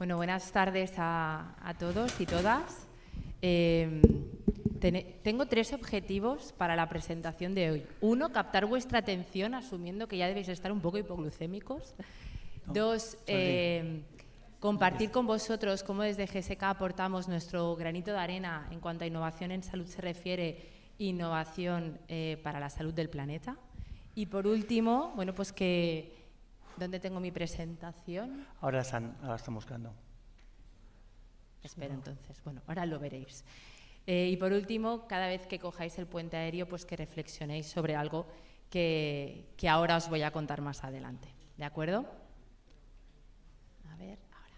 Bueno, buenas tardes a todos y todas. Tengo 3 objetivos para la presentación de hoy. 1, captar vuestra atención, asumiendo que ya debéis estar un poco hipoglucémicos. 2, compartir con vosotros cómo desde GSK aportamos nuestro granito de arena en cuanto a innovación en salud se refiere, innovación para la salud del planeta. Y por último, bueno, pues que... ¿Dónde tengo mi presentación? Ahora están buscando. Espero entonces. Bueno, ahora lo veréis. Y por último, cada vez que cojáis el puente aéreo, pues que reflexionéis sobre algo que ahora os voy a contar más adelante. ¿De acuerdo? A ver, ahora.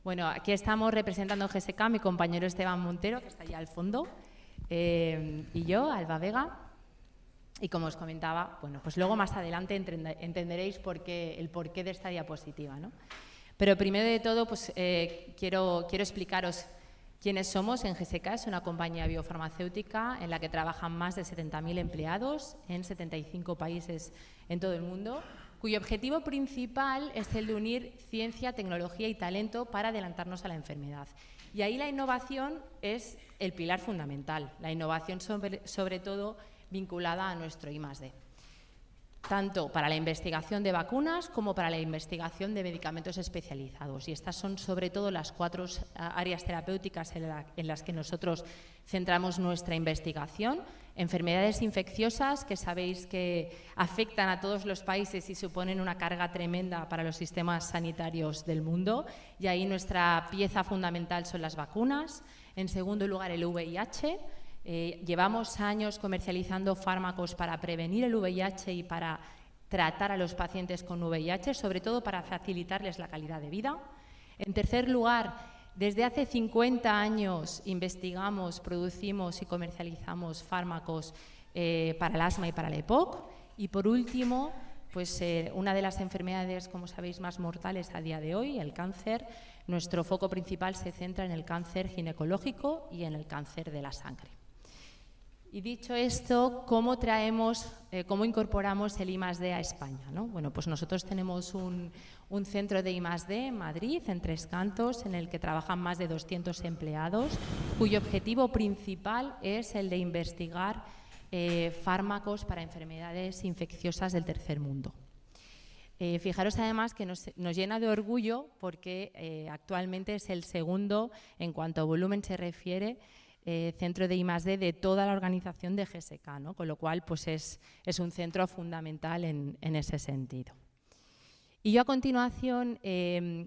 Bueno, aquí estamos representando GSK, mi compañero Esteban Montero, que está allá al fondo, y yo, Alba Vega. Y como os comentaba, bueno, pues luego más adelante entenderéis el porqué de esta diapositiva, ¿no? Pero primero de todo, pues quiero explicaros quiénes somos en GSK. Es una compañía biofarmacéutica en la que trabajan más de 70.000 empleados en 75 países en todo el mundo, cuyo objetivo principal es el de unir ciencia, tecnología y talento para adelantarnos a la enfermedad. Y ahí la innovación es el pilar fundamental, la innovación sobre todo vinculada a nuestro I+D, tanto para la investigación de vacunas como para la investigación de medicamentos especializados. Y estas son sobre todo las 4 áreas terapéuticas en las que nosotros centramos nuestra investigación. Enfermedades infecciosas, que sabéis que afectan a todos los países y suponen una carga tremenda para los sistemas sanitarios del mundo. Y ahí nuestra pieza fundamental son las vacunas. En segundo lugar, el VIH. Llevamos años comercializando fármacos para prevenir el VIH y para tratar a los pacientes con VIH, sobre todo para facilitarles la calidad de vida. En tercer lugar, desde hace 50 años investigamos, producimos y comercializamos fármacos para el asma y para la EPOC. Y por último, pues una de las enfermedades, como sabéis, más mortales a día de hoy, el cáncer. Nuestro foco principal se centra en el cáncer ginecológico y en el cáncer de la sangre. Y dicho esto, ¿cómo incorporamos el I+D a España, ¿no? Bueno, pues nosotros tenemos un centro de I+D en Madrid, en Tres Cantos, en el que trabajan más de 200 empleados, cuyo objetivo principal es el de investigar fármacos para enfermedades infecciosas del tercer mundo. Fijaros además que nos llena de orgullo porque actualmente es el segundo, en cuanto a volumen se refiere, centro de I+D de toda la organización de GSK, ¿no? Con lo cual pues es un centro fundamental en ese sentido. Y yo a continuación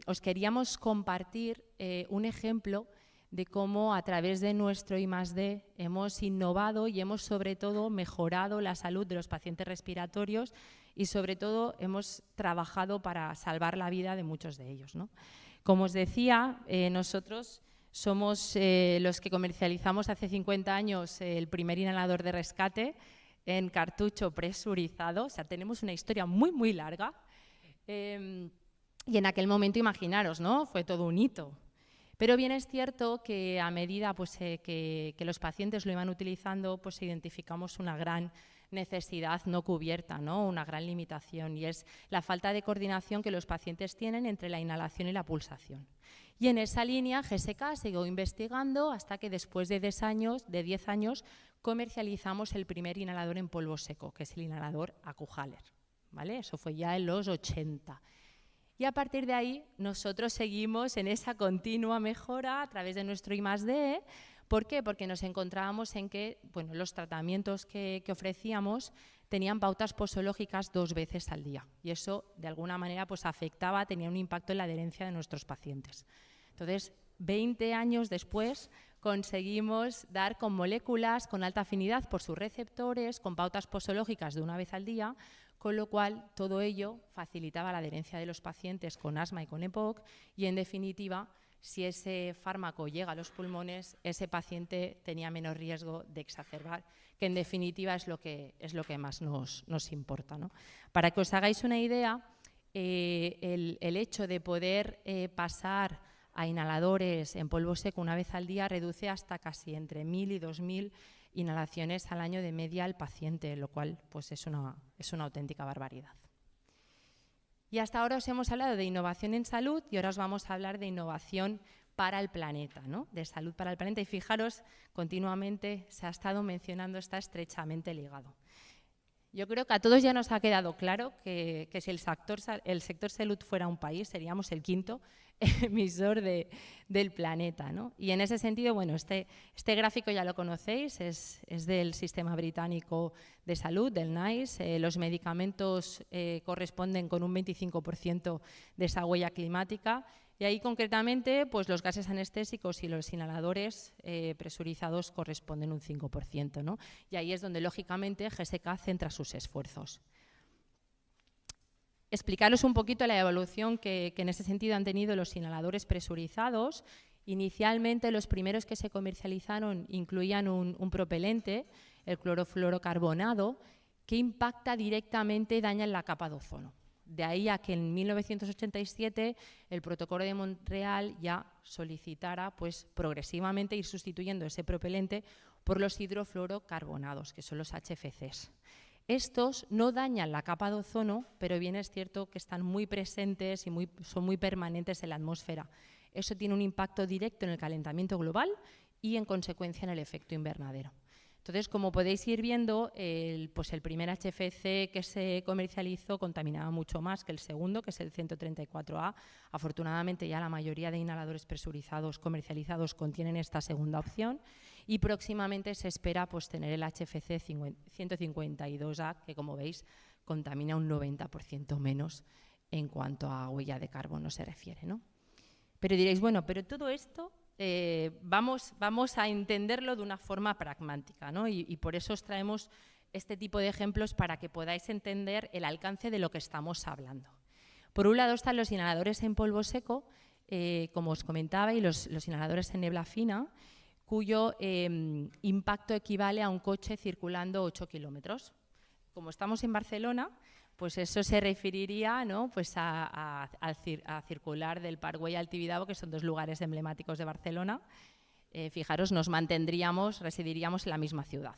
os queríamos compartir un ejemplo de cómo a través de nuestro I+D hemos innovado y hemos sobre todo mejorado la salud de los pacientes respiratorios y sobre todo hemos trabajado para salvar la vida de muchos de ellos, ¿no? Como os decía, nosotros somos los que comercializamos hace 50 años el primer inhalador de rescate en cartucho presurizado. O sea, tenemos una historia muy, muy larga. Y en aquel momento, imaginaros, ¿no? Fue todo un hito. Pero bien es cierto que a medida pues, que los pacientes lo iban utilizando, pues identificamos una gran necesidad no cubierta, ¿no? Una gran limitación, y es la falta de coordinación que los pacientes tienen entre la inhalación y la pulsación. Y en esa línea GSK siguió investigando hasta que después de 10 años comercializamos el primer inhalador en polvo seco, que es el inhalador Acuhaler, ¿vale? Eso fue ya en los 80. Y a partir de ahí nosotros seguimos en esa continua mejora a través de nuestro I+D. ¿Por qué? Porque nos encontrábamos en que bueno, los tratamientos que ofrecíamos tenían pautas posológicas 2 veces al día. Y eso, de alguna manera, pues afectaba, tenía un impacto en la adherencia de nuestros pacientes. Entonces, 20 años después, conseguimos dar con moléculas con alta afinidad por sus receptores, con pautas posológicas de 1 vez al día, con lo cual todo ello facilitaba la adherencia de los pacientes con asma y con EPOC y, en definitiva, si ese fármaco llega a los pulmones, ese paciente tenía menos riesgo de exacerbar, que en definitiva es lo que más nos importa, ¿no? Para que os hagáis una idea, el hecho de poder pasar a inhaladores en polvo seco 1 vez al día reduce hasta casi entre 1.000 y 2.000 inhalaciones al año de media al paciente, lo cual pues, es una auténtica barbaridad. Y hasta ahora os hemos hablado de innovación en salud y ahora os vamos a hablar de innovación para el planeta, ¿no? De salud para el planeta. Y fijaros, continuamente se ha estado mencionando, está estrechamente ligado. Yo creo que a todos ya nos ha quedado claro que si el sector salud fuera un país, seríamos el quinto emisor del planeta, ¿no? Y en ese sentido, bueno, este gráfico ya lo conocéis, es del Sistema Británico de Salud, del NICE. Los medicamentos corresponden con un 25% de esa huella climática. Y ahí concretamente pues los gases anestésicos y los inhaladores presurizados corresponden un 5%, ¿no? Y ahí es donde lógicamente GSK centra sus esfuerzos. Explicaros un poquito la evolución que en ese sentido han tenido los inhaladores presurizados. Inicialmente los primeros que se comercializaron incluían un propelente, el clorofluorocarbonado, que impacta directamente y daña la capa de ozono. De ahí a que en 1987 el Protocolo de Montreal ya solicitara pues, progresivamente ir sustituyendo ese propelente por los hidrofluorocarbonados, que son los HFCs. Estos no dañan la capa de ozono, pero bien es cierto que están muy presentes y son muy permanentes en la atmósfera. Eso tiene un impacto directo en el calentamiento global y, en consecuencia, en el efecto invernadero. Entonces, como podéis ir viendo, el primer HFC que se comercializó contaminaba mucho más que el segundo, que es el 134A. Afortunadamente, ya la mayoría de inhaladores presurizados comercializados contienen esta segunda opción y próximamente se espera pues, tener el HFC 152A, que como veis contamina un 90% menos en cuanto a huella de carbono se refiere, ¿no? Pero diréis, bueno, pero todo esto vamos a entenderlo de una forma pragmática, ¿no? Y por eso os traemos este tipo de ejemplos para que podáis entender el alcance de lo que estamos hablando. Por un lado están los inhaladores en polvo seco, como os comentaba, y los inhaladores en niebla fina, cuyo impacto equivale a un coche circulando 8 kilómetros. Como estamos en Barcelona, pues eso se referiría, ¿no? Pues a circular del Parc Güell al Tibidabo, que son dos lugares emblemáticos de Barcelona. Fijaros, residiríamos en la misma ciudad.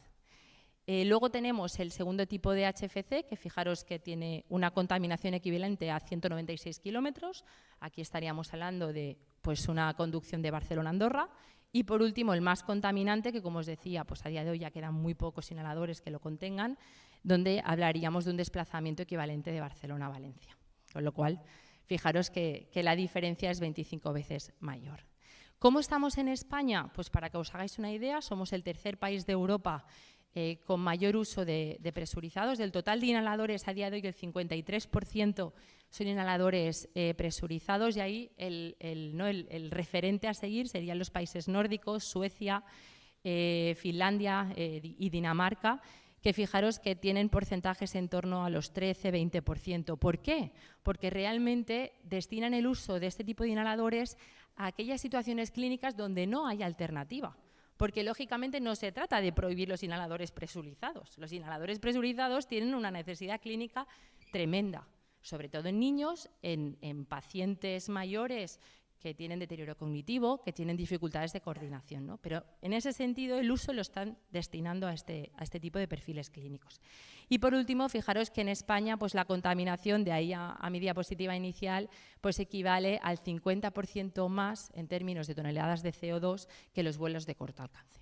Luego tenemos el segundo tipo de HFC, que fijaros que tiene una contaminación equivalente a 196 kilómetros. Aquí estaríamos hablando de pues, una conducción de Barcelona a Andorra. Y por último, el más contaminante, que como os decía, pues a día de hoy ya quedan muy pocos inhaladores que lo contengan, donde hablaríamos de un desplazamiento equivalente de Barcelona a Valencia. Con lo cual, fijaros que la diferencia es 25 veces mayor. ¿Cómo estamos en España? Pues para que os hagáis una idea, somos el tercer país de Europa con mayor uso de presurizados. Del total de inhaladores a día de hoy, el 53% son inhaladores presurizados y ahí el referente a seguir serían los países nórdicos, Suecia, Finlandia y Dinamarca, que fijaros que tienen porcentajes en torno a los 13-20%. ¿Por qué? Porque realmente destinan el uso de este tipo de inhaladores a aquellas situaciones clínicas donde no hay alternativa. Porque, lógicamente, no se trata de prohibir los inhaladores presurizados. Los inhaladores presurizados tienen una necesidad clínica tremenda, sobre todo en niños, en pacientes mayores que tienen deterioro cognitivo, que tienen dificultades de coordinación, ¿no? Pero en ese sentido el uso lo están destinando a este tipo de perfiles clínicos. Y por último, fijaros que en España pues, la contaminación, de ahí a mi diapositiva inicial, pues equivale al 50% más en términos de toneladas de CO2 que los vuelos de corto alcance.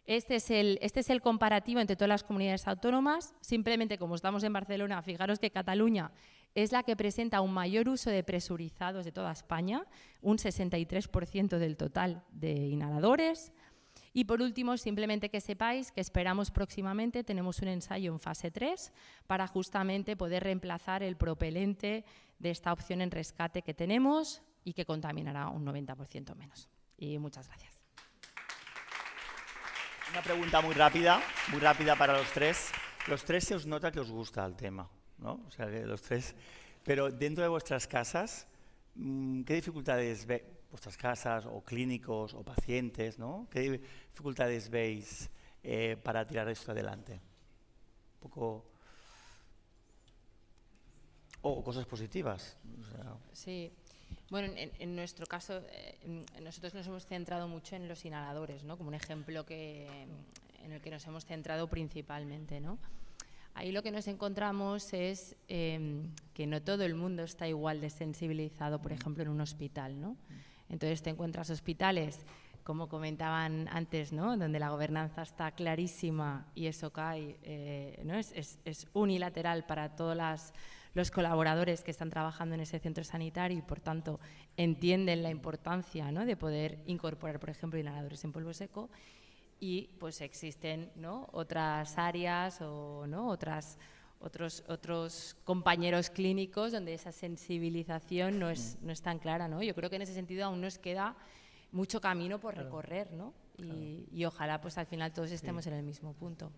Este es el comparativo entre todas las comunidades autónomas. Simplemente, como estamos en Barcelona, fijaros que Cataluña es la que presenta un mayor uso de presurizados de toda España, un 63% del total de inhaladores. Y por último, simplemente que sepáis que esperamos próximamente, tenemos un ensayo en fase 3 para justamente poder reemplazar el propelente de esta opción en rescate que tenemos y que contaminará un 90% menos. Y muchas gracias. Una pregunta muy rápida para los tres. Los tres se os nota que os gusta el tema, ¿no? O sea, que los tres. Pero dentro de vuestras casas, ¿qué dificultades veis? Vuestras casas, o clínicos, o pacientes, ¿no? ¿Qué dificultades veis para tirar esto adelante? Un poco. O cosas positivas. O sea. Sí. Bueno, en nuestro caso, nosotros nos hemos centrado mucho en los inhaladores, ¿no? Como un ejemplo en el que nos hemos centrado principalmente, ¿no? Ahí lo que nos encontramos es que no todo el mundo está igual de sensibilizado, por ejemplo, en un hospital, ¿no? Entonces te encuentras hospitales, como comentaban antes, ¿no? Donde la gobernanza está clarísima y eso cae, ¿no? Es unilateral para todos los colaboradores que están trabajando en ese centro sanitario y, por tanto, entienden la importancia, ¿no? De poder incorporar, por ejemplo, inhaladores en polvo seco. Y pues existen, ¿no? Otras áreas o, ¿no? otros compañeros clínicos donde esa sensibilización no es tan clara, ¿no? Yo creo que en ese sentido aún nos queda mucho camino por recorrer, ¿no? Y ojalá pues al final todos estemos en el mismo punto.